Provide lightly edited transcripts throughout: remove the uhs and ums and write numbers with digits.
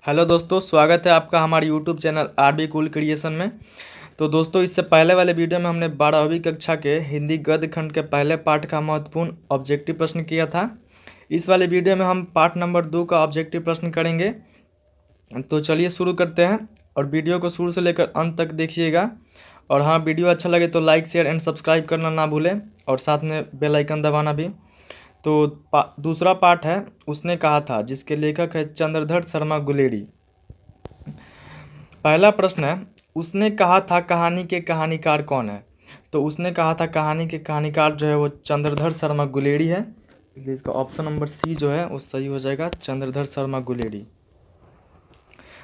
Hello दोस्तों, स्वागत है आपका हमारे YouTube channel RB cool creation में। तो दोस्तों, इससे पहले वाले वीडियो में हमने 12वीं कक्षा के हिंदी गद्य खंड के पहले पाठ का महत्वपूर्ण ऑब्जेक्टिव प्रश्न किया था। इस वाले वीडियो में हम पाठ नंबर 2 का ऑब्जेक्टिव प्रश्न करेंगे। तो चलिए शुरू करते हैं और वीडियो को शुरू से लेकर अंत तक देखिएगा। और हाँ, वीडियो अच्छा लगे तो लाइक शेयर एंड सब्सक्राइब करना ना भूलें और साथ में बेल आइकन दबाना भी। तो दूसरा पाठ है उसने कहा था, जिसके लेखक है चंद्रधर शर्मा गुलेरी। पहला प्रश्न है, उसने कहा था कहानी के कहानीकार कौन है। तो उसने कहा था कहानी के कहानीकार जो है वो चंद्रधर शर्मा गुलेरी है, इसलिए इसका ऑप्शन नंबर सी जो है वो सही हो जाएगा, चंद्रधर शर्मा गुलेरी।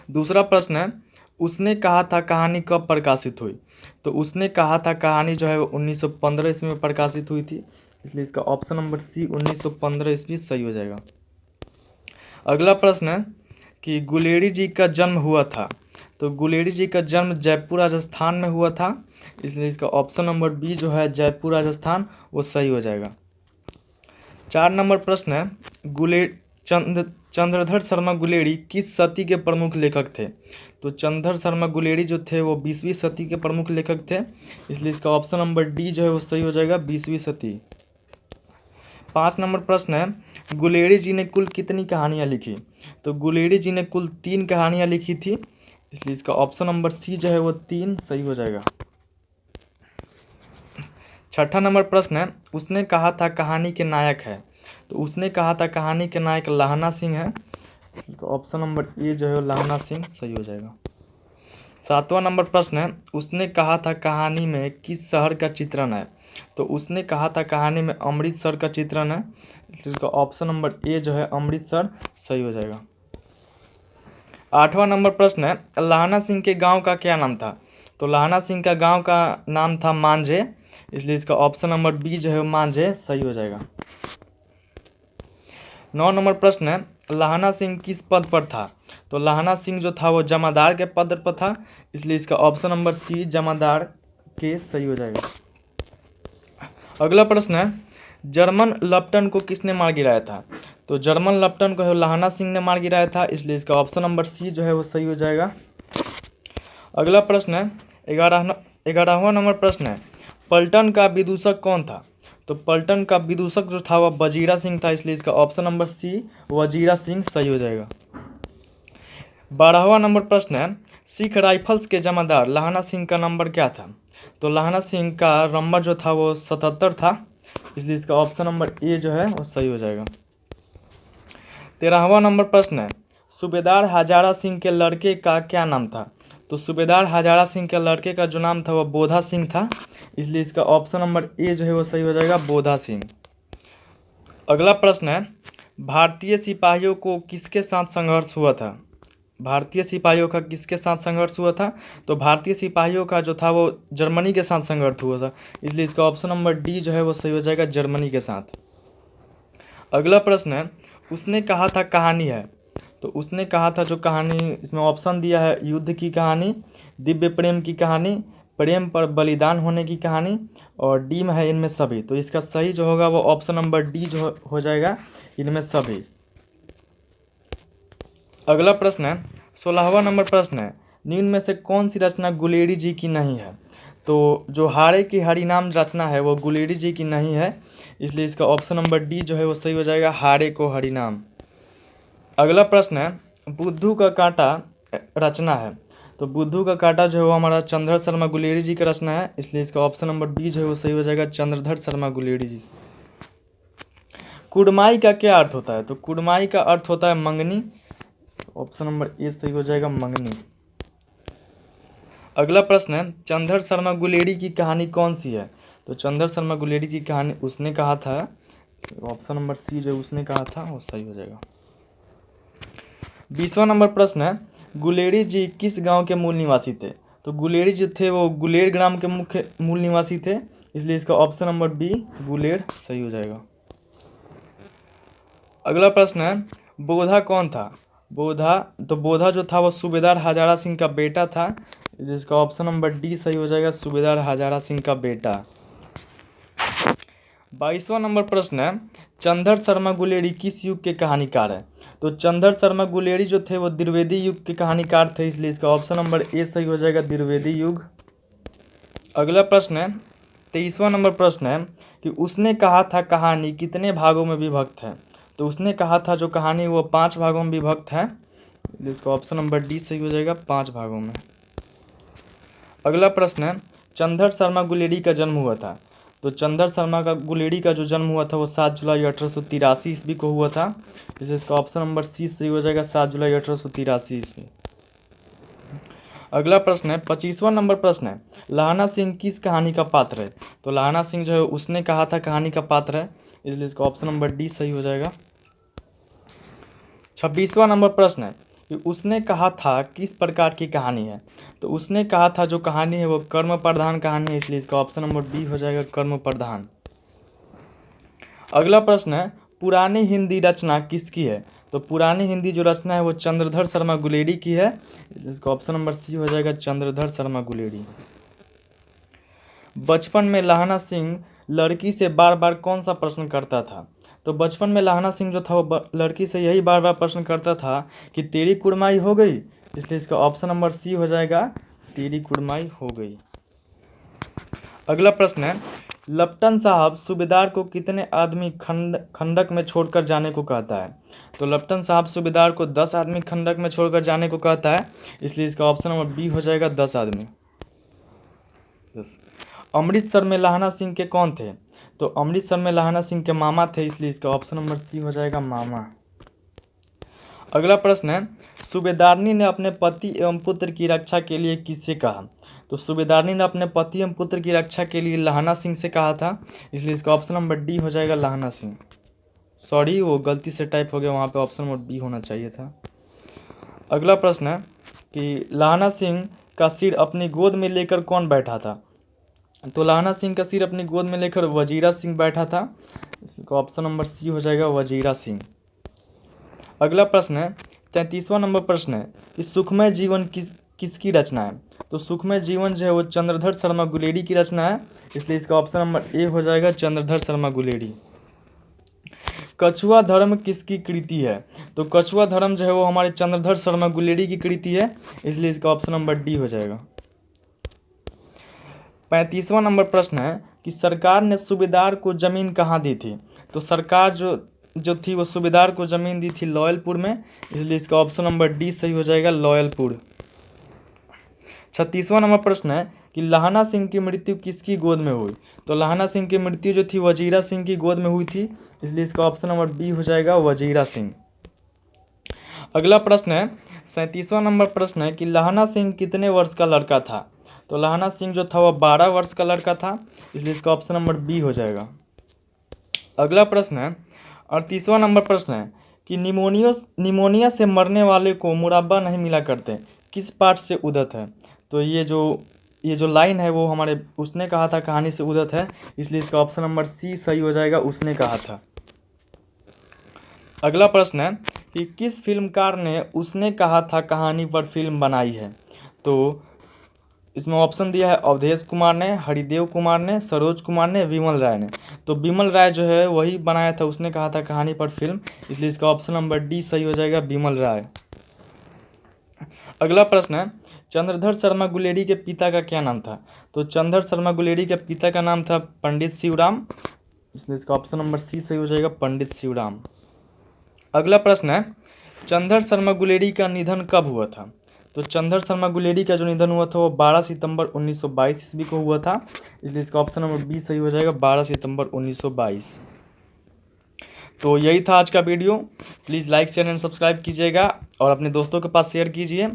दूसरा प्रश्न है, उसने कहा था कहानी कब प्रकाशित हुई। तो उसने कहा था कहानी जो है वो 1915 ईस्वी में प्रकाशित हुई थी, इसलिए इसका ऑप्शन नंबर सी 1915 ईस्वी सही हो जाएगा। अगला प्रश्न है कि गुलेरी जी का जन्म हुआ था। तो गुलेरी जी का जन्म जयपुर राजस्थान में हुआ था, इसलिए इसका ऑप्शन नंबर बी जो है जयपुर राजस्थान वो सही हो जाएगा। 4 नंबर प्रश्न है, चंद्रधर शर्मा गुलेरी किस सदी के प्रमुख लेखक थे। तो चंद्रधर शर्मा गुलेरी जो थे वो 20वीं सदी के प्रमुख लेखक थे, इसलिए इसका ऑप्शन नंबर डी जो है वो सही हो जाएगा, 20वीं सदी। 5 नंबर प्रश्न है, गुलेरी जी ने कुल कितनी कहानियाँ लिखी। तो गुलेरी जी ने कुल 3 कहानियाँ लिखी थी, इसलिए इसका ऑप्शन नंबर सी जो है वो 3 सही हो जाएगा। 6ठा नंबर प्रश्न है, उसने कहा था कहानी के नायक है। तो उसने कहा था कहानी के नायक लहना सिंह है, इसका ऑप्शन नंबर ए जो है लहना सिंह सही हो जाएगा। 7वां नंबर प्रश्न है, उसने कहा था कहानी में किस शहर का चित्रण है। तो उसने कहा था कहानी में अमृतसर का चित्रण है, इसका ऑप्शन नंबर ए जो है अमृतसर सही हो जाएगा। 8वां नंबर प्रश्न है, लहना सिंह के गांव का क्या नाम था। तो लहना सिंह का गांव का नाम था मांझे, इसलिए इसका ऑप्शन नंबर बी जो है मांझे सही हो जाएगा। 9 नंबर प्रश्न है, लहना सिंह किस पद पर था। तो लहना सिंह जो था वो जमादार के पद पर था, इसलिए इसका ऑप्शन नंबर सी जमादार के सही हो जाएगा। अगला प्रश्न है, जर्मन लप्टन को किसने मार गिराया था। तो जर्मन लप्टन को लहना सिंह ने मार गिराया था, इसलिए इसका ऑप्शन नंबर सी जो है वो सही हो जाएगा। अगला प्रश्न है, 11वां नंबर प्रश्न है, पलटन का विदूषक कौन था। तो पलटन का विदूषक जो था वह वजीरा सिंह था, इसलिए इसका option number C Wazira Singh सही हो जाएगा। 12वां नंबर प्रश्न है, सिख राइफल्स के जमादार लहना सिंह का नंबर क्या था। तो लहना सिंह का नंबर जो था वो 77 था, इसलिए इसका ऑप्शन नंबर ए जो है वो सही हो जाएगा। 13वां नंबर प्रश्न है, सूबेदार हजारा सिंह के लड़के का क्या नाम था। तो सूबेदार हजारा सिंह के लड़के का जो नाम था वह बोधा सिंह था, इसलिए इसका ऑप्शन नंबर ए जो है वो सही हो जाएगा, बोधा सिंह। अगला प्रश्न है, भारतीय सिपाहियों को किसके साथ संघर्ष हुआ था। भारतीय सिपाहियों का किसके साथ संघर्ष हुआ था। तो भारतीय सिपाहियों का जो था वो जर्मनी के साथ संघर्ष हुआ था, इसलिए इसका ऑप्शन नंबर डी जो है वो सही हो जाएगा, जर्मनी के साथ। अगला प्रश्न है, उसने कहा था कहानी है। तो उसने कहा था जो कहानी, इसमें ऑप्शन दिया है, युद्ध की कहानी, दिव्य प्रेम की कहानी, प्रेम पर बलिदान होने की कहानी और डी में है इनमें सभी। तो इसका सही जो होगा वो ऑप्शन नंबर डी जो हो जाएगा, इनमें सभी। अगला प्रश्न है, 16वां नंबर प्रश्न है, निम्न में से कौन सी रचना गुलेरी जी की नहीं है। तो जो हारे की हरिनाम रचना है वो गुलेरी जी की नहीं है, इसलिए इसका ऑप्शन नंबर डी जो है वो सही हो जाएगा, हारे को हरिनाम। अगला प्रश्न है, बुद्धू का कांटा रचना है। तो बुद्धू का कांटा जो है वो हमारा चंद्रधर शर्मा गुलेरी जी का रचना है, इसलिए इसका ऑप्शन नंबर बी जो है वो सही हो जाएगा, चंद्रधर शर्मा गुलेरी जी। कुड़माई का क्या अर्थ होता है। तो कुड़माई का अर्थ होता है मंगनी, ऑप्शन नंबर ए सही हो जाएगा, मंगनी। अगला प्रश्न है, चंद्रधर शर्मा गुलेरी की कहानी कौन सी है। तो चंद्रधर शर्मा गुलेरी की कहानी उसने कहा था, ऑप्शन नंबर सी जो उसने कहा था वो सही हो जाएगा। 20वां नंबर प्रश्न है, गुलेरी जी किस गांव के मूल निवासी थे। तो गुलेरी जी थे वो गुलेर ग्राम के मुख्य मूल निवासी थे, इसलिए इसका ऑप्शन नंबर बी गुलेर सही हो जाएगा। अगला प्रश्न है, बोधा कौन था। बोधा जो था वो सूबेदार हजारा सिंह का बेटा था, जिसका ऑप्शन नंबर डी सही हो जाएगा, सूबेदार हजारा सिंह का बेटा। 22वां नंबर प्रश्न है, चंद्रधर शर्मा गुलेरी किस युग के कहानीकार है। तो चंद्र शर्मा गुलेरी जो थे वो द्विवेदी युग के कहानीकार थे, इसलिए इसका ऑप्शन नंबर ए सही हो जाएगा, द्विवेदी युग। अगला प्रश्न है 23वां नंबर प्रश्न है कि उसने कहा था कहानी कितने भागों में विभक्त है। तो उसने कहा था जो कहानी वो 5 भागों में विभक्त है, इसका ऑप्शन नंबर डी सही हो जाएगा, 5 भागों में। अगला प्रश्न है चंद्र शर्मा गुलेरी का जन्म हुआ था। तो चंद्र शर्मा का गुलेरी का जो जन्म हुआ था वो 7 जुलाई 1883 ईस्वी को हुआ था, इसलिए इसका ऑप्शन नंबर सी सही हो जाएगा, 7 जुलाई 1883 ईस्वी। अगला प्रश्न है 25वां नंबर प्रश्न है लाहना सिंह किस कहानी का पात्र है। तो लाहना सिंह जो है उसने कहा था कहानी का पात्र है, इसलिए इसका ऑप्शन नंबर डी सही हो जाएगा। 26वां नंबर प्रश्न है कि उसने कहा था किस प्रकार की कहानी है। तो उसने कहा था जो कहानी है वो कर्म प्रधान कहानी है, इसलिए इसका ऑप्शन नंबर बी हो जाएगा, कर्म प्रधान। अगला प्रश्न है पुरानी हिंदी रचना किसकी है। तो पुरानी हिंदी जो रचना है वो चंद्रधर शर्मा गुलेरी की है, इसका ऑप्शन नंबर सी हो जाएगा, चंद्रधर शर्मा गुलेरी। बचपन में लाहना सिंह लड़की से बार बार कौन सा प्रश्न करता था। तो बचपन में लाहना सिंह जो था वो लड़की से यही बार बार प्रश्न करता था कि तेरी कुड़माई हो गई, इसलिए इसका ऑप्शन नंबर सी हो जाएगा, तेरी कुड़माई हो गई। अगला प्रश्न है लप्टन साहब सूबेदार को कितने आदमी खंडक में छोड़कर जाने को कहता है। तो लप्टन साहब सूबेदार को 10 आदमी खंडक में छोड़कर जाने को कहता है, इसलिए इसका ऑप्शन नंबर बी हो जाएगा, 10 आदमी। अमृतसर में लाहना सिंह के कौन थे। तो अमृतसर में लाहना सिंह के मामा थे, इसलिए इसका ऑप्शन नंबर सी हो जाएगा, मामा। अगला प्रश्न है सूबेदारनी ने अपने पति एवं पुत्र की रक्षा के लिए किससे कहा। तो सूबेदारनी ने अपने पति एवं पुत्र की रक्षा के लिए लाहना सिंह से कहा था, इसलिए इसका ऑप्शन नंबर डी हो जाएगा, लाहना सिंह। सॉरी वो गलती से टाइप हो गया, वहाँ पे ऑप्शन नंबर बी होना चाहिए था। अगला प्रश्न है कि लाहना सिंह का सिर अपनी गोद में लेकर कौन बैठा था। तो लाहना सिंह का सिर अपनी गोद में लेकर वजीरा सिंह बैठा था, इसका ऑप्शन नंबर सी हो जाएगा, वजीरा सिंह। अगला प्रश्न है 33वां नंबर प्रश्न है कि सुखमय जीवन किसकी रचना है। तो सुखमय जीवन जो है वो चंद्रधर शर्मा गुलेरी की रचना है, इसलिए इसका ऑप्शन नंबर ए हो जाएगा, चंद्रधर शर्मा गुलेरी। कछुआ धर्म किसकी कृति है। तो कछुआ धर्म जो है वो हमारे चंद्रधर शर्मा गुलेरी की कृति है, इसलिए इसका ऑप्शन नंबर डी हो जाएगा। 35वां नंबर प्रश्न है कि सरकार ने सूबेदार को जमीन कहाँ दी थी। तो सरकार जो थी वो सूबेदार को जमीन दी थी लॉयलपुर में, इसलिए इसका ऑप्शन नंबर डी सही हो जाएगा, लॉयलपुर। 36वां नंबर प्रश्न है कि लाहना सिंह की मृत्यु किसकी गोद में हुई। तो लाहना सिंह की मृत्यु जो थी वजीरा सिंह की गोद में हुई थी, इसलिए इसका ऑप्शन नंबर बी हो जाएगा, वजीरा सिंह। अगला प्रश्न है 37वां नंबर प्रश्न है कि लाहना सिंह कितने वर्ष का लड़का था। तो लाहना सिंह जो था वह 12 वर्ष का लड़का था, इसलिए इसका ऑप्शन नंबर बी हो जाएगा। अगला प्रश्न है 38वां नंबर प्रश्न है कि निमोनिया से मरने वाले को मुरब्बा नहीं मिला करते, किस पाठ से उदत है। तो ये जो लाइन है वो हमारे उसने कहा था कहानी से उदत है, इसलिए इसका ऑप्शन नंबर सी सही हो जाएगा, उसने कहा था। अगला प्रश्न है कि किस फिल्मकार ने उसने कहा था कहानी पर फिल्म बनाई है। तो इसमें ऑप्शन दिया है अवधेश कुमार ने, हरिदेव कुमार ने, सरोज कुमार ने, विमल राय ने। तो विमल राय जो है वही बनाया था, उसने कहा था कहानी पर फिल्म, इसलिए इसका ऑप्शन नंबर डी सही हो जाएगा, विमल राय। अगला प्रश्न है चंद्रधर शर्मा गुलेरी के पिता का क्या नाम था। तो चंद्रधर शर्मा गुलेरी के पिता का नाम था पंडित शिवराम, इसलिए इसका ऑप्शन नंबर सी सही हो जाएगा, पंडित शिवराम। अगला प्रश्न है चंद्रधर शर्मा गुलेरी का निधन कब हुआ था। तो चंद्रधर शर्मा गुलेरी का जो निधन हुआ था वो 12 सितंबर 1922 ईस्वी को हुआ था, इसलिए इसका ऑप्शन नंबर बी सही हो जाएगा, 12 सितंबर 1922। तो यही था आज का video. Please like share and subscribe कीजिएगा और अपने दोस्तों के पास शेयर कीजिए।